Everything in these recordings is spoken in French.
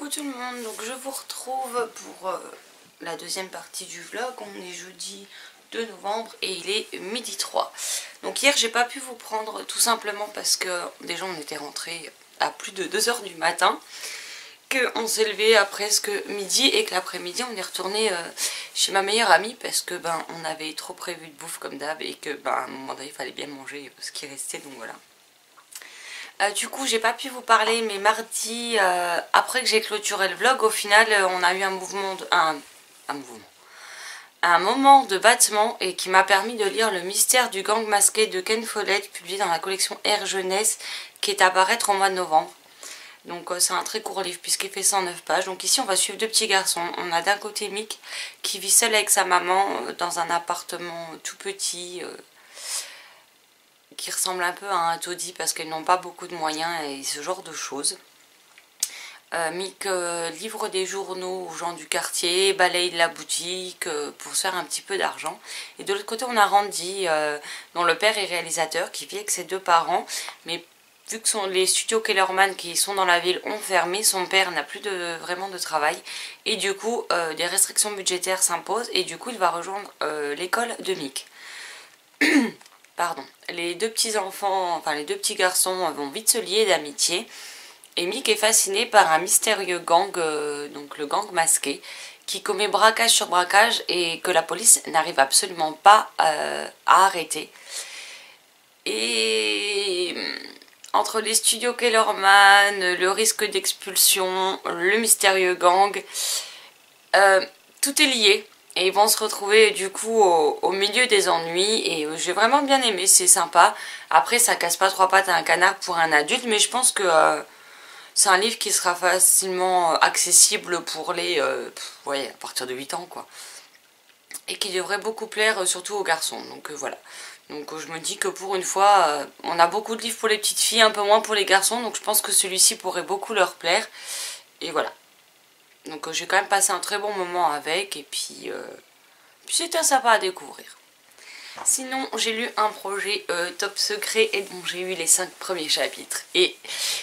Coucou tout le monde, donc je vous retrouve pour la deuxième partie du vlog. On est jeudi 2 novembre et il est midi 3. Donc hier j'ai pas pu vous prendre tout simplement parce que déjà on était rentré à plus de 2 h du matin, qu'on s'est levé à presque midi et que l'après-midi on est retourné chez ma meilleure amie parce que on avait trop prévu de bouffe comme d'hab et que à un moment donné il fallait bien manger ce qui restait, donc voilà. Du coup j'ai pas pu vous parler, mais mardi après que j'ai clôturé le vlog, au final on a eu un moment de battement et qui m'a permis de lire Le mystère du gang masqué de Ken Follett, publié dans la collection Air Jeunesse, qui est à paraître au mois de novembre. Donc c'est un très court livre puisqu'il fait 109 pages. Donc ici on va suivre deux petits garçons. On a d'un côté Mick qui vit seul avec sa maman dans un appartement tout petit qui ressemble un peu à un taudis parce qu'ils n'ont pas beaucoup de moyens et ce genre de choses. Mick livre des journaux aux gens du quartier, balaye la boutique pour se faire un petit peu d'argent. Et de l'autre côté on a Randy dont le père est réalisateur, qui vit avec ses deux parents, mais vu que les studios Kellerman qui sont dans la ville ont fermé, son père n'a plus vraiment de travail et du coup des restrictions budgétaires s'imposent et du coup il va rejoindre l'école de Mick. Pardon. Les deux petits enfants, enfin les deux petits garçons vont vite se lier d'amitié et Mick est fasciné par un mystérieux gang, donc le gang masqué, qui commet braquage sur braquage et que la police n'arrive absolument pas à arrêter. Et entre les studios Kellerman, le risque d'expulsion, le mystérieux gang, tout est lié. Et ils vont se retrouver du coup au milieu des ennuis. Et j'ai vraiment bien aimé, c'est sympa. Après ça casse pas trois pattes à un canard pour un adulte, mais je pense que c'est un livre qui sera facilement accessible pour les ouais, à partir de 8 ans quoi. Et qui devrait beaucoup plaire surtout aux garçons, donc voilà. Donc je me dis que pour une fois, on a beaucoup de livres pour les petites filles, un peu moins pour les garçons, donc je pense que celui-ci pourrait beaucoup leur plaire. Et voilà. Donc j'ai quand même passé un très bon moment avec, et puis c'était sympa à découvrir. Sinon j'ai lu un projet top secret et dont j'ai eu les 5 premiers chapitres. Et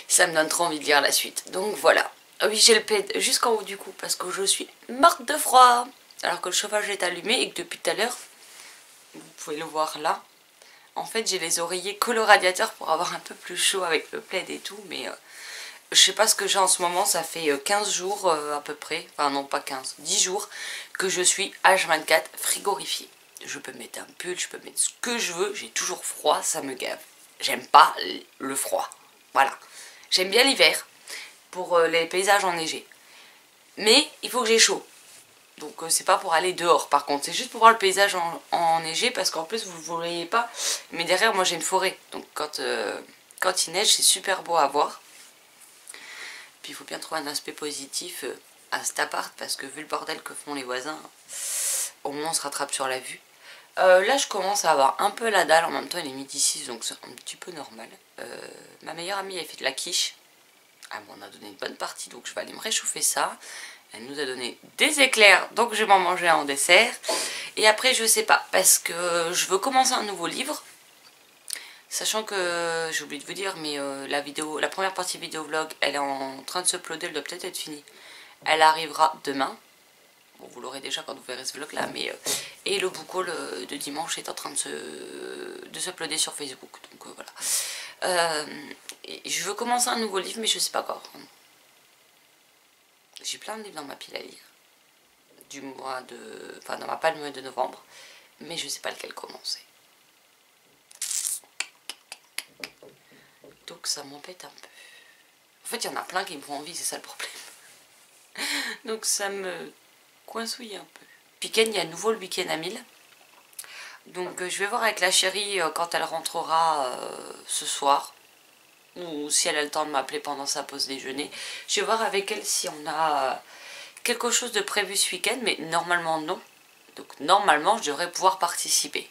ça me donne trop envie de lire la suite. Donc voilà. Oui, j'ai le plaid jusqu'en haut du cou parce que je suis morte de froid. Alors que le chauffage est allumé et que depuis tout à l'heure, vous pouvez le voir là, en fait j'ai les oreillers collés au radiateur pour avoir un peu plus chaud avec le plaid et tout, mais je sais pas ce que j'ai en ce moment. Ça fait 15 jours à peu près, enfin non pas 15, 10 jours que je suis H24 frigorifiée. Je peux mettre un pull, je peux mettre ce que je veux, j'ai toujours froid, ça me gave. J'aime pas le froid, voilà. J'aime bien l'hiver pour les paysages enneigés, mais il faut que j'ai chaud. Donc c'est pas pour aller dehors par contre, c'est juste pour voir le paysage enneigé, parce qu'en plus vous ne voyez pas, mais derrière moi j'ai une forêt, donc quand il neige c'est super beau à voir. Puis il faut bien trouver un aspect positif à cet appart, parce que vu le bordel que font les voisins, au moins on se rattrape sur la vue. Là je commence à avoir un peu la dalle, en même temps il est midi 6 donc c'est un petit peu normal. Ma meilleure amie elle fait de la quiche, elle m'en a donné une bonne partie donc je vais aller me réchauffer ça. Elle nous a donné des éclairs, donc je vais m'en manger un en dessert. Et après je sais pas, parce que je veux commencer un nouveau livre. Sachant que, j'ai oublié de vous dire, mais la première partie vidéo vlog, elle est en train de se uploader, elle doit peut-être être finie. Elle arrivera demain. Bon, vous l'aurez déjà quand vous verrez ce vlog là, mais et le book haul de dimanche est en train de s'uploader sur Facebook, donc voilà. Et je veux commencer un nouveau livre, mais je sais pas encore. J'ai plein de livres dans ma pile à lire, du mois de, enfin dans ma palme de novembre, mais je sais pas lequel commencer. Donc ça m'embête un peu. En fait, il y en a plein qui me font envie, c'est ça le problème. Donc ça me coincouille un peu. Week-end, il y a à nouveau le week-end à 1000. Donc je vais voir avec la chérie quand elle rentrera ce soir, ou si elle a le temps de m'appeler pendant sa pause déjeuner. Je vais voir avec elle si on a quelque chose de prévu ce week-end, mais normalement non. Donc normalement je devrais pouvoir participer.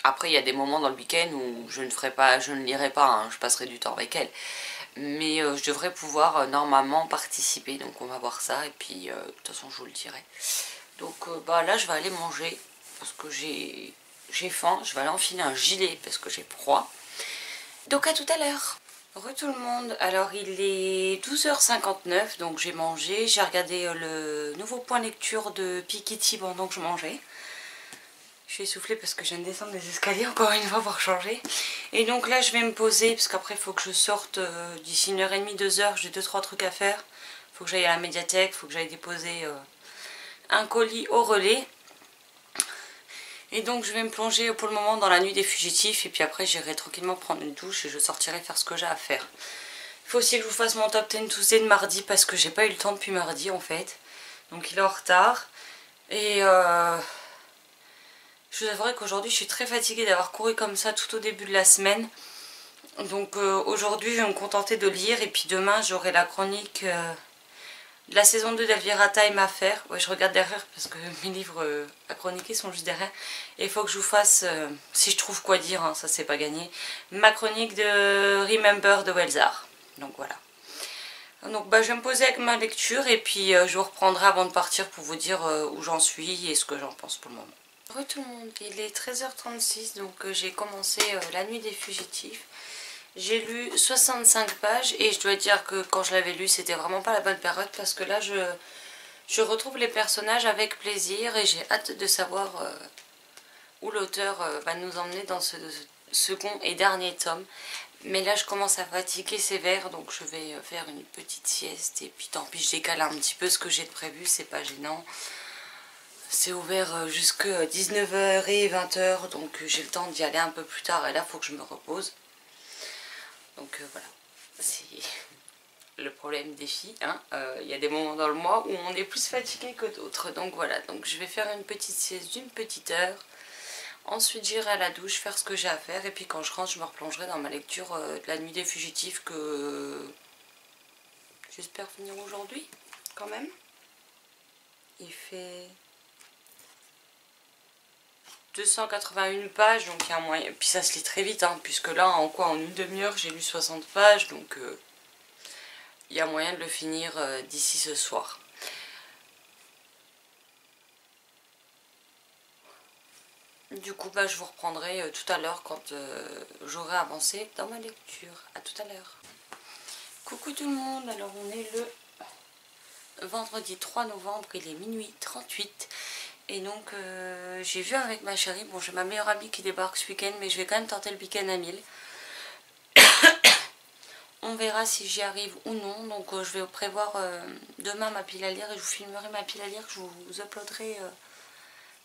Après il y a des moments dans le week-end où je ne lirai pas, hein, je passerai du temps avec elle. Mais je devrais pouvoir normalement participer, donc on va voir ça, et puis de toute façon je vous le dirai. Donc là je vais aller manger, parce que j'ai faim, je vais aller enfiler un gilet parce que j'ai froid. Donc à tout à l'heure. Re tout le monde, alors il est 12h59, donc j'ai mangé, j'ai regardé le nouveau point lecture de Piketty pendant que je mangeais. Je suis essoufflée parce que je viens de descendre les escaliers encore une fois pour changer. Et donc là je vais me poser, parce qu'après il faut que je sorte d'ici 1h30, 2h, j'ai 2-3 trucs à faire. Il faut que j'aille à la médiathèque, il faut que j'aille déposer un colis au relais. Et donc je vais me plonger pour le moment dans la nuit des fugitifs et puis après j'irai tranquillement prendre une douche et je sortirai faire ce que j'ai à faire. Il faut aussi que je vous fasse mon top 10 Tuesday de mardi parce que j'ai pas eu le temps depuis mardi en fait. Donc il est en retard. Et je vous avouerai qu'aujourd'hui je suis très fatiguée d'avoir couru comme ça tout au début de la semaine. Donc aujourd'hui je vais me contenter de lire et puis demain j'aurai la chronique de la saison 2 d'Elvira Time à faire. Ouais, je regarde derrière parce que mes livres à chroniquer sont juste derrière. Et il faut que je vous fasse, si je trouve quoi dire, hein, ça c'est pas gagné, ma chronique de Remember de Welsar. Donc voilà. Donc bah, je vais me poser avec ma lecture et puis je vous reprendrai avant de partir pour vous dire où j'en suis et ce que j'en pense pour le moment. Bonjour tout le monde, il est 13h36 donc j'ai commencé La Nuit des Fugitifs. J'ai lu 65 pages et je dois dire que quand je l'avais lu c'était vraiment pas la bonne période parce que là je retrouve les personnages avec plaisir et j'ai hâte de savoir où l'auteur va nous emmener dans ce second et dernier tome. Mais là je commence à fatiguer sévère donc je vais faire une petite sieste et puis tant pis je décale un petit peu ce que j'ai de prévu, c'est pas gênant. C'est ouvert jusqu'à 19h et 20h donc j'ai le temps d'y aller un peu plus tard et là il faut que je me repose. Donc voilà, c'est le problème des filles. Hein. Y a des moments dans le mois où on est plus fatigué que d'autres. Donc voilà, donc je vais faire une petite sieste d'une petite heure. Ensuite j'irai à la douche, faire ce que j'ai à faire. Et puis quand je rentre, je me replongerai dans ma lecture de La Nuit des Fugitifs que j'espère finir aujourd'hui quand même. Il fait 281 pages, donc il y a un moyen. Puis ça se lit très vite, hein, puisque là, en une demi-heure, j'ai lu 60 pages, donc il y a moyen de le finir d'ici ce soir. Du coup, bah, je vous reprendrai tout à l'heure quand j'aurai avancé dans ma lecture. A tout à l'heure. Coucou tout le monde, alors on est le vendredi 3 novembre, il est minuit 38. Et donc j'ai vu avec ma chérie, bon j'ai ma meilleure amie qui débarque ce week-end, mais je vais quand même tenter le week-end à 1000. On verra si j'y arrive ou non, donc je vais prévoir demain ma pile à lire et je vous filmerai ma pile à lire que je vous uploaderai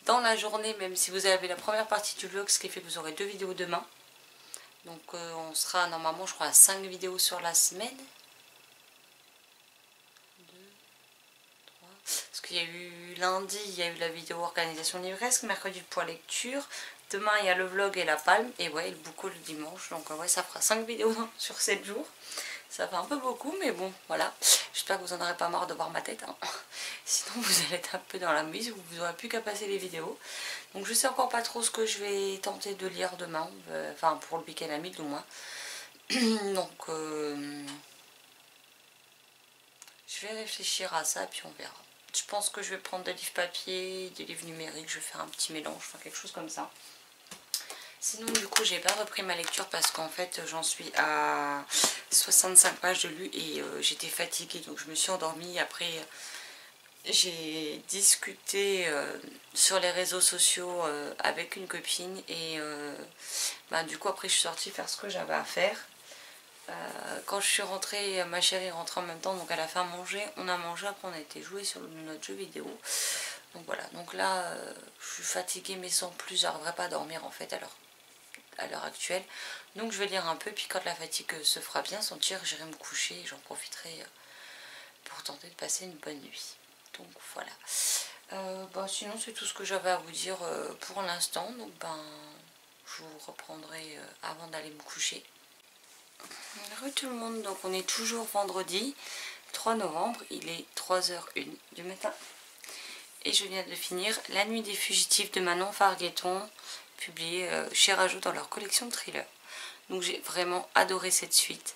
dans la journée, même si vous avez la première partie du vlog, ce qui fait que vous aurez 2 vidéos demain. Donc on sera normalement je crois à 5 vidéos sur la semaine. Parce qu'il y a eu lundi, il y a eu la vidéo organisation livresque, mercredi le point lecture, demain il y a le vlog et la palme, et ouais, le bouco le dimanche, donc ouais, ça fera 5 vidéos sur 7 jours. Ça fait un peu beaucoup, mais bon, voilà. J'espère que vous en aurez pas marre de voir ma tête, hein. Sinon vous allez être un peu dans la mise, vous n'aurez plus qu'à passer les vidéos. Donc je sais encore pas trop ce que je vais tenter de lire demain, enfin pour le week-end à 1000 du moins. Donc je vais réfléchir à ça, puis on verra. Je pense que je vais prendre des livres papier, des livres numériques, je vais faire un petit mélange, enfin quelque chose comme ça. Sinon du coup j'ai pas repris ma lecture parce qu'en fait j'en suis à 65 pages de lu et j'étais fatiguée donc je me suis endormie. Après j'ai discuté sur les réseaux sociaux avec une copine et du coup après je suis sortie faire ce que j'avais à faire. Quand je suis rentrée, ma chérie est rentrée en même temps, donc elle a fait à manger, on a mangé, après on a été jouer sur notre jeu vidéo. Donc voilà, donc là je suis fatiguée mais sans plus, j'arriverai pas à dormir en fait à l'heure actuelle. Donc je vais lire un peu, puis quand la fatigue se fera bien sentir, j'irai me coucher et j'en profiterai pour tenter de passer une bonne nuit. Donc voilà. Sinon c'est tout ce que j'avais à vous dire pour l'instant, donc je vous reprendrai avant d'aller me coucher. Bonjour tout le monde, donc on est toujours vendredi 3 novembre, il est 3h01 du matin et je viens de finir La Nuit des Fugitifs de Manon Fargueton, publié chez Rajo dans leur collection de thrillers. Donc j'ai vraiment adoré cette suite.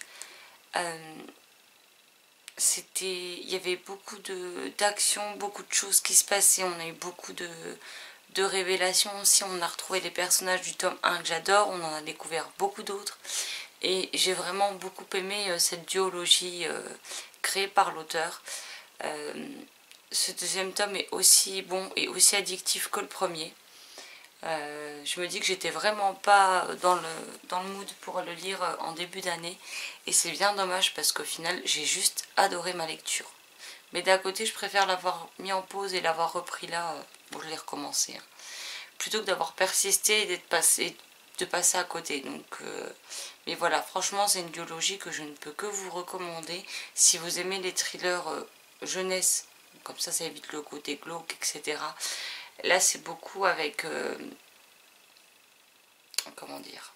Il y avait beaucoup d'action, beaucoup de choses qui se passaient, on a eu beaucoup de révélations aussi, on a retrouvé les personnages du tome 1 que j'adore, on en a découvert beaucoup d'autres. Et j'ai vraiment beaucoup aimé cette duologie créée par l'auteur. Ce deuxième tome est aussi bon et aussi addictif que le premier. Je me dis que j'étais vraiment pas dans le mood pour le lire en début d'année. Et c'est bien dommage parce qu'au final, j'ai juste adoré ma lecture. Mais d'un côté, je préfère l'avoir mis en pause et l'avoir repris là. Bon, je l'ai recommencé. Hein, plutôt que d'avoir persisté et de passer à côté. Donc, mais voilà, franchement, c'est une duologie que je ne peux que vous recommander. Si vous aimez les thrillers jeunesse, comme ça évite le côté glauque, etc. Là, c'est beaucoup avec... comment dire,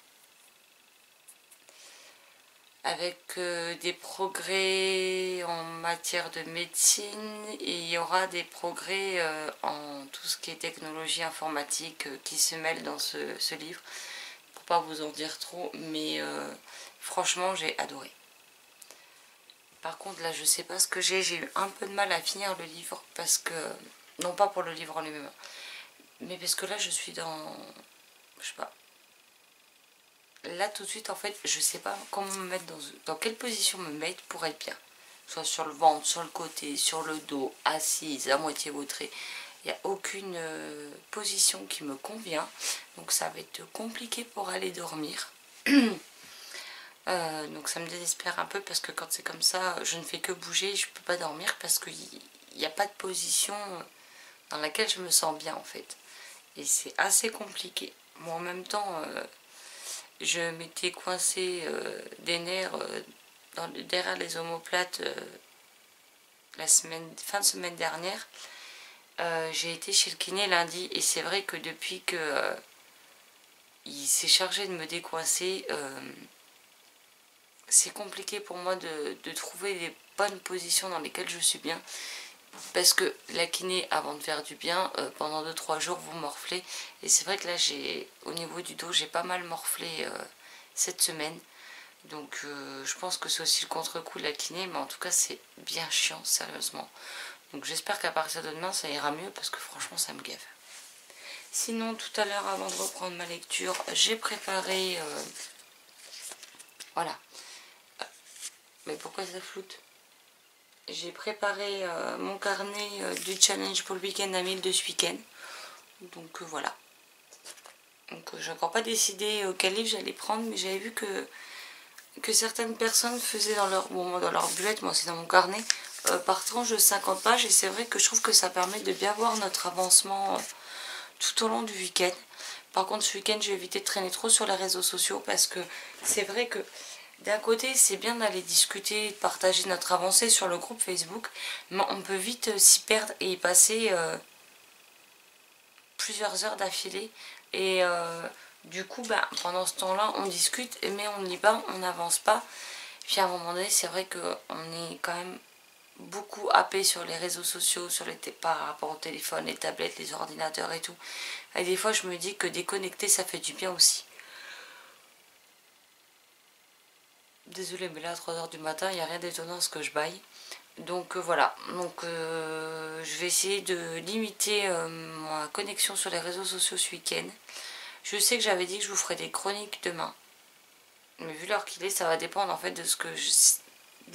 avec des progrès en matière de médecine, et il y aura des progrès en tout ce qui est technologie informatique qui se mêlent dans ce livre, pour pas vous en dire trop, mais franchement j'ai adoré. Par contre là je sais pas ce que j'ai eu un peu de mal à finir le livre, parce que, non pas pour le livre en lui-même, mais parce que là je suis dans, je sais pas, là tout de suite en fait je sais pas comment me mettre dans quelle position me mettre pour être bien, soit sur le ventre, sur le côté, sur le dos, assise, à moitié vautrée. Il n'y a aucune position qui me convient, donc ça va être compliqué pour aller dormir. Donc ça me désespère un peu, parce que quand c'est comme ça je ne fais que bouger, je peux pas dormir parce qu'il n'y a pas de position dans laquelle je me sens bien en fait, et c'est assez compliqué. Moi en même temps je m'étais coincée des nerfs derrière les omoplates fin de semaine dernière. J'ai été chez le kiné lundi, et c'est vrai que depuis que il s'est chargé de me décoincer, c'est compliqué pour moi de trouver les bonnes positions dans lesquelles je suis bien. Parce que la kiné, avant de faire du bien, pendant 2-3 jours vous morflez. Et c'est vrai que là au niveau du dos j'ai pas mal morflé cette semaine. Donc je pense que c'est aussi le contre-coup de la kiné, mais en tout cas c'est bien chiant, sérieusement. Donc j'espère qu'à partir de demain ça ira mieux, parce que franchement ça me gave. Sinon tout à l'heure, avant de reprendre ma lecture, j'ai préparé... voilà. Mais pourquoi ça floute? J'ai préparé mon carnet du challenge pour le week-end à 1000 de ce week-end. Donc voilà. Donc j'ai encore pas décidé quel livre j'allais prendre, mais j'avais vu que certaines personnes faisaient dans leur bullette, moi c'est dans mon carnet, par tranche de 50 pages. Et c'est vrai que je trouve que ça permet de bien voir notre avancement tout au long du week-end. Par contre ce week-end je vais éviter de traîner trop sur les réseaux sociaux, parce que c'est vrai que d'un côté c'est bien d'aller discuter, de partager notre avancée sur le groupe Facebook, mais on peut vite s'y perdre et y passer plusieurs heures d'affilée. Et du coup pendant ce temps là on discute, mais on ne lit pas, on n'avance pas. Puis à un moment donné c'est vrai qu'on est quand même beaucoup happé sur les réseaux sociaux, par rapport au téléphone, les tablettes, les ordinateurs et tout. Et des fois je me dis que déconnecter ça fait du bien aussi. Désolée, mais là à 3h du matin il n'y a rien d'étonnant à ce que je baille. Donc voilà, donc je vais essayer de limiter ma connexion sur les réseaux sociaux ce week-end. Je sais que j'avais dit que je vous ferais des chroniques demain, mais vu l'heure qu'il est, ça va dépendre en fait de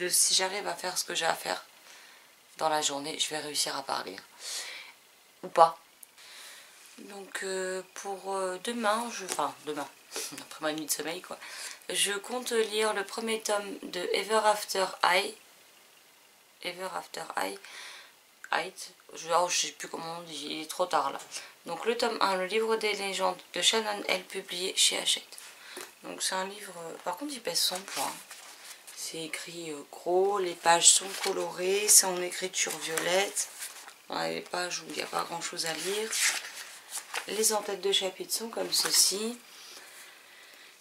si j'arrive à faire ce que j'ai à faire dans la journée. Je vais réussir à parler ou pas. Donc pour demain, demain, après ma nuit de sommeil quoi, je compte lire le premier tome de Ever After High. Je sais plus comment on dit, il est trop tard là. Donc le tome 1, le livre des légendes de Shannon L, publié chez Hachette. Donc c'est un livre, par contre il pèse 100 points. C'est écrit gros, les pages sont colorées, c'est en écriture violette. On a des pages où il n'y a pas grand chose à lire. Les entêtes de chapitres sont comme ceci.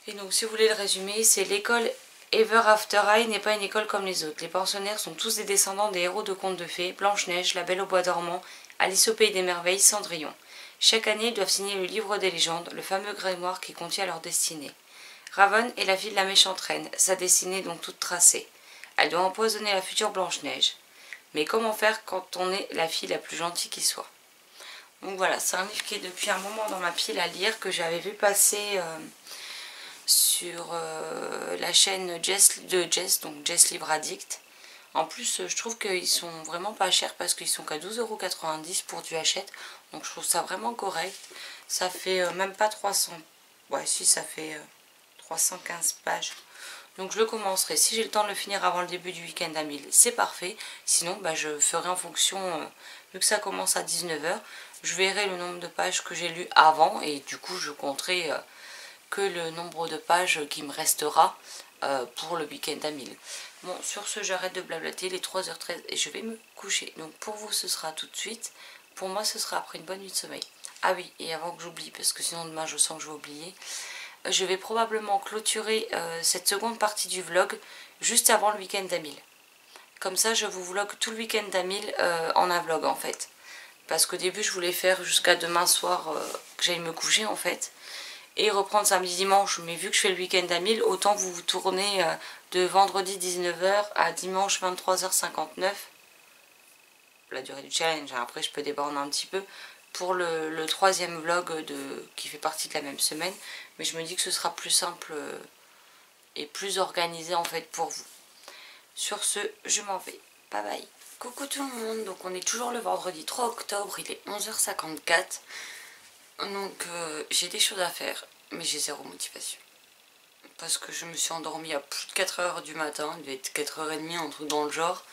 Et donc si vous voulez le résumer, c'est l'école Ever After High n'est pas une école comme les autres. Les pensionnaires sont tous des descendants des héros de contes de fées, Blanche-Neige, La Belle au Bois dormant, Alice au Pays des Merveilles, Cendrillon. Chaque année, ils doivent signer le livre des légendes, le fameux grimoire qui contient leur destinée. Raven est la fille de la méchante reine, sa destinée donc toute tracée. Elle doit empoisonner la future Blanche-Neige. Mais comment faire quand on est la fille la plus gentille qui soit? Donc voilà, c'est un livre qui est depuis un moment dans ma pile à lire, que j'avais vu passer sur la chaîne de Jess, donc Jess Livre Addict. En plus, je trouve qu'ils sont vraiment pas chers parce qu'ils sont qu'à 12,90 € pour du Hachette. Donc je trouve ça vraiment correct. Ça fait même pas 300. Ouais, si, ça fait 315 pages. Donc je le commencerai. Si j'ai le temps de le finir avant le début du week-end à 1000, c'est parfait. Sinon, bah, je ferai en fonction, vu que ça commence à 19 h, je verrai le nombre de pages que j'ai lues avant. Et du coup, je compterai que le nombre de pages qui me restera pour le week-end à 1000. Bon, sur ce, j'arrête de blablater, il est 3h13 et je vais me coucher. Donc pour vous, ce sera tout de suite. Pour moi, ce sera après une bonne nuit de sommeil. Ah oui, et avant que j'oublie, parce que sinon demain, je sens que je vais oublier, je vais probablement clôturer cette seconde partie du vlog juste avant le week-end à 1000. Comme ça, je vous vlog tout le week-end à 1000 en un vlog en fait. Parce qu'au début, je voulais faire jusqu'à demain soir que j'aille me coucher en fait. Et reprendre samedi dimanche, mais vu que je fais le week-end à 1000, autant vous tournez de vendredi 19 h à dimanche 23h59, la durée du challenge. Après je peux déborder un petit peu pour le troisième vlog qui fait partie de la même semaine, mais je me dis que ce sera plus simple et plus organisé en fait pour vous. Sur ce, je m'en vais, bye bye. Coucou tout le monde, donc on est toujours le vendredi 3 octobre, il est 11h54. Donc j'ai des choses à faire, mais j'ai zéro motivation. Parce que je me suis endormie à plus de 4 h du matin, il devait être 4h30, un truc dans le genre.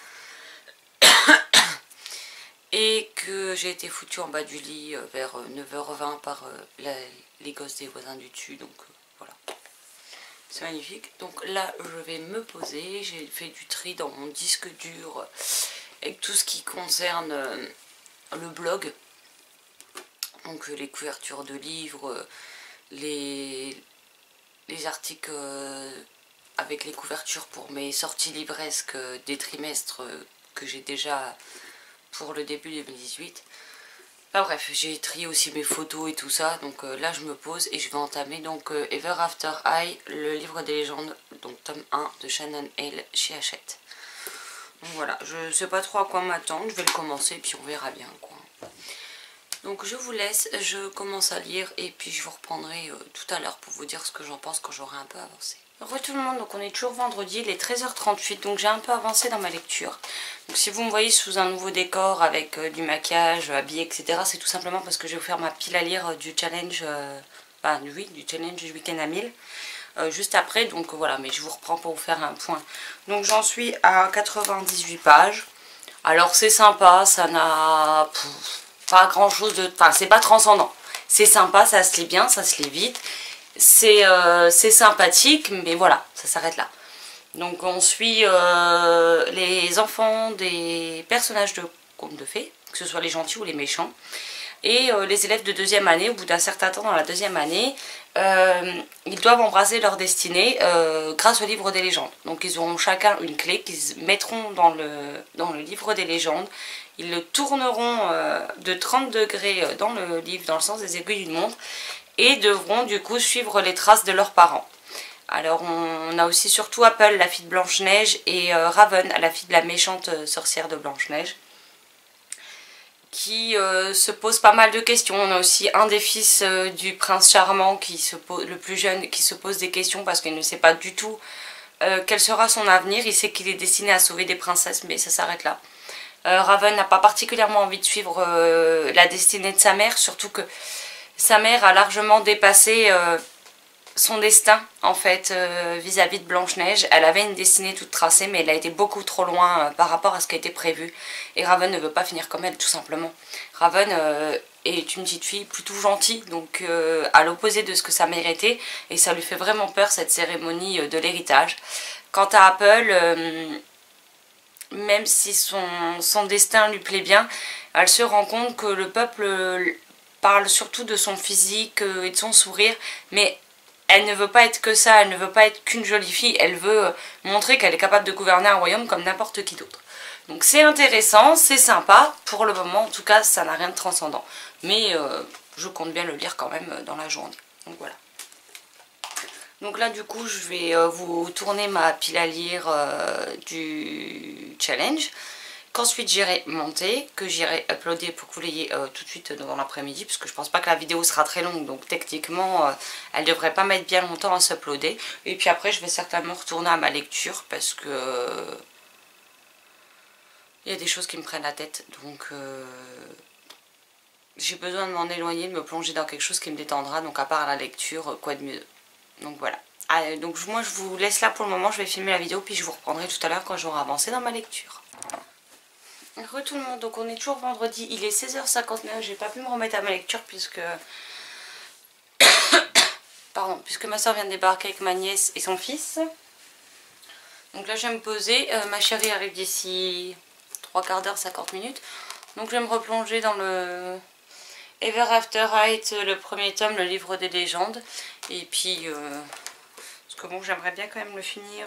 Et que j'ai été foutue en bas du lit vers 9h20 par les gosses des voisins du dessus, donc voilà. C'est magnifique. Donc là, je vais me poser, j'ai fait du tri dans mon disque dur avec tout ce qui concerne le blog. Donc les couvertures de livres, les articles avec les couvertures pour mes sorties livresques des trimestres que j'ai déjà pour le début 2018. Enfin bref, j'ai trié aussi mes photos et tout ça. Donc là je me pose et je vais entamer donc Ever After High, le livre des légendes, donc tome 1 de Shannon Hale chez Hachette. Donc voilà, je sais pas trop à quoi m'attendre, je vais le commencer et puis on verra bien quoi. Donc je vous laisse, je commence à lire et puis je vous reprendrai tout à l'heure pour vous dire ce que j'en pense quand j'aurai un peu avancé. Re tout le monde, donc on est toujours vendredi, il est 13h38, donc j'ai un peu avancé dans ma lecture. Donc si vous me voyez sous un nouveau décor avec du maquillage, habillé, etc., c'est tout simplement parce que je vais vous faire ma pile à lire du challenge, du challenge du week-end à 1000. Juste après, donc voilà, mais je vous reprends pour vous faire un point. Donc j'en suis à 98 pages. Alors c'est sympa, ça n'a pas grand chose de... Enfin, c'est pas transcendant. C'est sympa, ça se lit bien, ça se lit vite. C'est sympathique, mais voilà, ça s'arrête là. Donc on suit les enfants des personnages de contes de fées, que ce soit les gentils ou les méchants. Et les élèves de deuxième année, au bout d'un certain temps dans la deuxième année, ils doivent embrasser leur destinée grâce au livre des légendes. Donc ils auront chacun une clé qu'ils mettront dans le livre des légendes. Ils le tourneront de 30 degrés dans le livre, dans le sens des aiguilles d'une montre, et devront du coup suivre les traces de leurs parents. Alors on a aussi surtout Apple, la fille de Blanche-Neige, et Raven, la fille de la méchante sorcière de Blanche-Neige, qui se pose pas mal de questions. On a aussi un des fils du prince charmant, le plus jeune, qui se pose des questions parce qu'il ne sait pas du tout quel sera son avenir. Il sait qu'il est destiné à sauver des princesses, mais ça s'arrête là. Raven n'a pas particulièrement envie de suivre la destinée de sa mère, surtout que sa mère a largement dépassé son destin en fait vis-à-vis de Blanche-Neige. Elle avait une destinée toute tracée, mais elle a été beaucoup trop loin par rapport à ce qui a été prévu, et Raven ne veut pas finir comme elle, tout simplement. Raven est une petite fille plutôt gentille, donc à l'opposé de ce que sa mère était, et ça lui fait vraiment peur cette cérémonie de l'héritage. Quant à Apple, même si son destin lui plaît bien, elle se rend compte que le peuple parle surtout de son physique et de son sourire, mais elle ne veut pas être que ça, elle ne veut pas être qu'une jolie fille, elle veut montrer qu'elle est capable de gouverner un royaume comme n'importe qui d'autre. Donc c'est intéressant, c'est sympa, pour le moment en tout cas ça n'a rien de transcendant, mais je compte bien le lire quand même dans la journée, donc voilà. Donc là du coup je vais vous tourner ma pile à lire du challenge. qu'ensuite j'irai monter, que j'irai uploader pour que vous l'ayez tout de suite dans l'après-midi, parce que je pense pas que la vidéo sera très longue, donc techniquement elle devrait pas mettre bien longtemps à s'uploader. Et puis après je vais certainement retourner à ma lecture parce que il y a des choses qui me prennent la tête, donc j'ai besoin de m'en éloigner, de me plonger dans quelque chose qui me détendra, donc à part la lecture, quoi de mieux. Donc voilà. Allez, donc moi je vous laisse là pour le moment, je vais filmer la vidéo puis je vous reprendrai tout à l'heure quand j'aurai avancé dans ma lecture. Re tout le monde, donc on est toujours vendredi, il est 16h59, j'ai pas pu me remettre à ma lecture puisque pardon, puisque ma soeur vient de débarquer avec ma nièce et son fils. Donc là je vais me poser, ma chérie arrive d'ici 3 quarts d'heure, 50 minutes. Donc je vais me replonger dans le Ever After High, le premier tome, le livre des légendes. Et puis, parce que bon, j'aimerais bien quand même le finir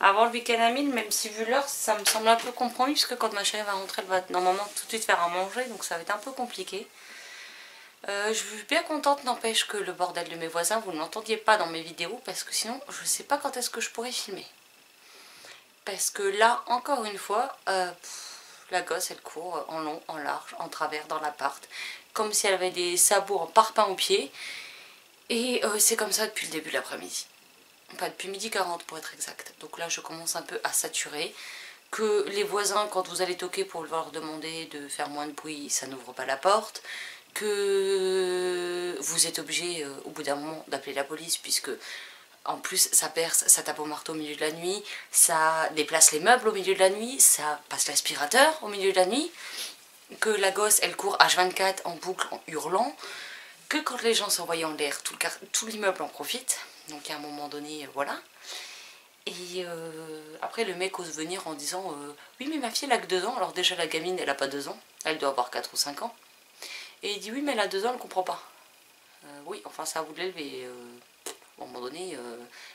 avant le week-end à 1000, même si vu l'heure, ça me semble un peu compromis, puisque quand ma chérie va rentrer, elle va normalement tout de suite faire à manger, donc ça va être un peu compliqué. Je suis bien contente, n'empêche que le bordel de mes voisins, vous ne l'entendiez pas dans mes vidéos, parce que sinon, je ne sais pas quand est-ce que je pourrais filmer. Parce que là, encore une fois, la gosse, elle court en long, en large, en travers dans l'appart, comme si elle avait des sabots en parpaing aux pieds. Et c'est comme ça depuis le début de l'après-midi. Enfin, depuis 12h40 pour être exact. Donc là, je commence un peu à saturer. Que les voisins, quand vous allez toquer pour leur demander de faire moins de bruit, ça n'ouvre pas la porte. Que vous êtes obligé, au bout d'un moment, d'appeler la police, puisque en plus ça perce, ça tape au marteau au milieu de la nuit, ça déplace les meubles au milieu de la nuit, ça passe l'aspirateur au milieu de la nuit. Que la gosse, elle court H24 en boucle en hurlant. Que quand les gens s'envoient en l'air, tout l'immeuble en profite. Donc à un moment donné, voilà. Et après le mec ose venir en disant oui mais ma fille elle a que 2 ans. Alors déjà la gamine elle a pas 2 ans, elle doit avoir 4 ou 5 ans. Et il dit oui mais elle a 2 ans, elle comprend pas. Oui enfin c'est à vous de l'élever. À un moment donné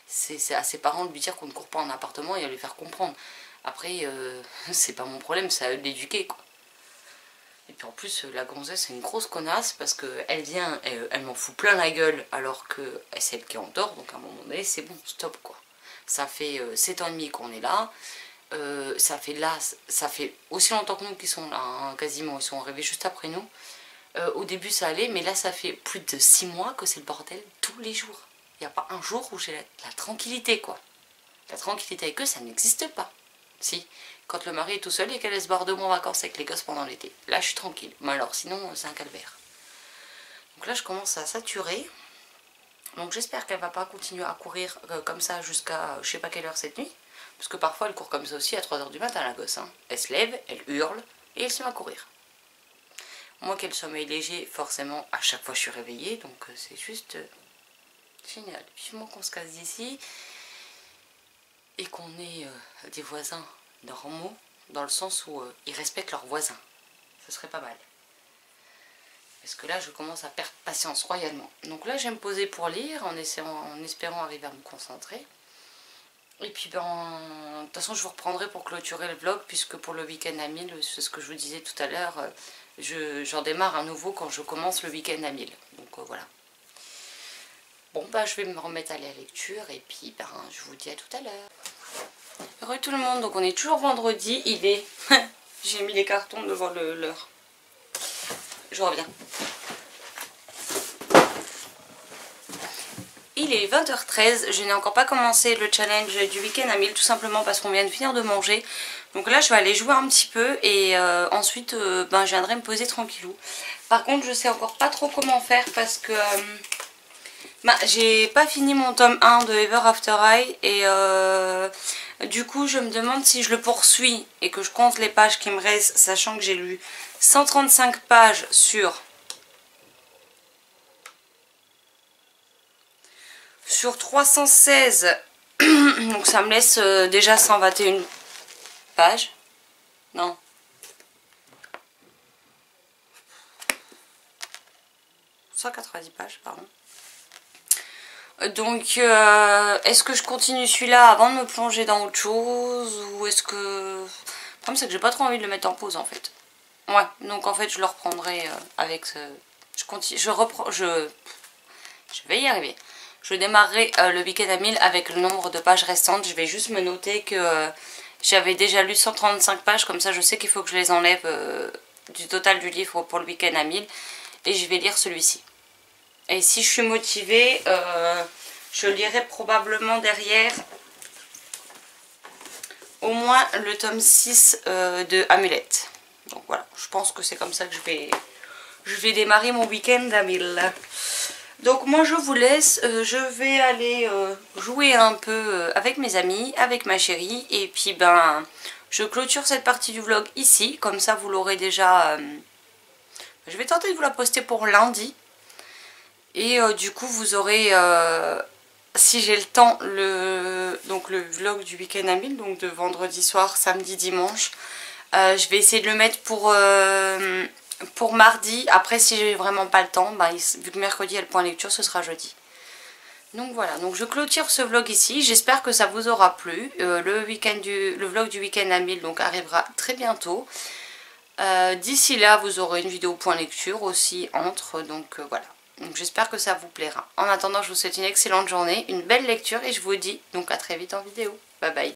c'est à ses parents de lui dire qu'on ne court pas en appartement et à lui faire comprendre. Après c'est pas mon problème, c'est à eux de l'éduquer quoi. Et puis en plus, la gonzesse c'est une grosse connasse parce qu'elle vient, elle m'en fout plein la gueule alors que c'est elle qui est en tort, donc à un moment donné, c'est bon, stop quoi. Ça fait 7 ans et demi qu'on est là, ça fait aussi longtemps que nous qui sont là, hein, quasiment, ils sont arrivés juste après nous. Au début ça allait, mais là ça fait plus de 6 mois que c'est le bordel tous les jours. Il n'y a pas un jour où j'ai la tranquillité quoi. La tranquillité avec eux, ça n'existe pas. Si, quand le mari est tout seul et qu'elle se barre 2 mois en vacances avec les gosses pendant l'été. Là, je suis tranquille. Mais alors, sinon, c'est un calvaire. Donc là, je commence à saturer. Donc j'espère qu'elle va pas continuer à courir comme ça jusqu'à je sais pas quelle heure cette nuit. Parce que parfois, elle court comme ça aussi à 3 h du matin, la gosse. Hein. Elle se lève, elle hurle et elle se met à courir. Moi, quel sommeil léger, forcément, à chaque fois, je suis réveillée. Donc c'est juste génial. Vivement qu'on se casse d'ici. Et qu'on ait des voisins normaux, dans le sens où ils respectent leurs voisins. Ce serait pas mal. Parce que là, je commence à perdre patience royalement. Donc là, je vais me poser pour lire, en espérant arriver à me concentrer. Et puis, de toute façon, je vous reprendrai pour clôturer le vlog, puisque pour le week-end à 1000, c'est ce que je vous disais tout à l'heure, j'en démarre à nouveau quand je commence le week-end à 1000. Donc voilà. Bon, bah, je vais me remettre à la lecture, et puis, je vous dis à tout à l'heure. Heureux tout le monde, donc on est toujours vendredi, il est... J'ai mis les cartons devant l'heure. Je reviens. Il est 20h13, je n'ai encore pas commencé le challenge du week-end à 1000, tout simplement parce qu'on vient de finir de manger. Donc là je vais aller jouer un petit peu et ensuite je viendrai me poser tranquillou. Par contre je sais encore pas trop comment faire parce que... j'ai pas fini mon tome 1 de Ever After High et du coup je me demande si je le poursuis et que je compte les pages qui me restent, sachant que j'ai lu 135 pages sur 316, donc ça me laisse déjà 121 pages, non, 190 pages, pardon. Donc, est-ce que je continue celui-là avant de me plonger dans autre chose, ou est-ce que... Le problème, c'est que j'ai pas trop envie de le mettre en pause, en fait. Ouais, donc en fait, je le reprendrai avec ce... Je vais y arriver. Je démarrerai le week-end à 1000 avec le nombre de pages restantes. Je vais juste me noter que J'avais déjà lu 135 pages, comme ça je sais qu'il faut que je les enlève du total du livre pour le week-end à 1000. Et je vais lire celui-ci. Et si je suis motivée, je lirai probablement derrière au moins le tome 6 de Amulette. Donc voilà, je pense que c'est comme ça que je vais démarrer mon week-end à 1000. Donc moi je vous laisse, je vais aller jouer un peu avec mes amis, avec ma chérie. Et puis ben, je clôture cette partie du vlog ici, comme ça vous l'aurez déjà... je vais tenter de vous la poster pour lundi. Et du coup vous aurez, si j'ai le temps, donc le vlog du week-end à 1000, donc de vendredi soir, samedi, dimanche. Je vais essayer de le mettre pour mardi. Après si j'ai vraiment pas le temps, bah, vu que mercredi il y a le point lecture, ce sera jeudi. Donc voilà, donc je clôture ce vlog ici. J'espère que ça vous aura plu. Le vlog du week-end à 1000 donc arrivera très bientôt. D'ici là vous aurez une vidéo point lecture aussi entre, donc voilà. Donc j'espère que ça vous plaira. En attendant, je vous souhaite une excellente journée, une belle lecture et je vous dis donc à très vite en vidéo. Bye bye.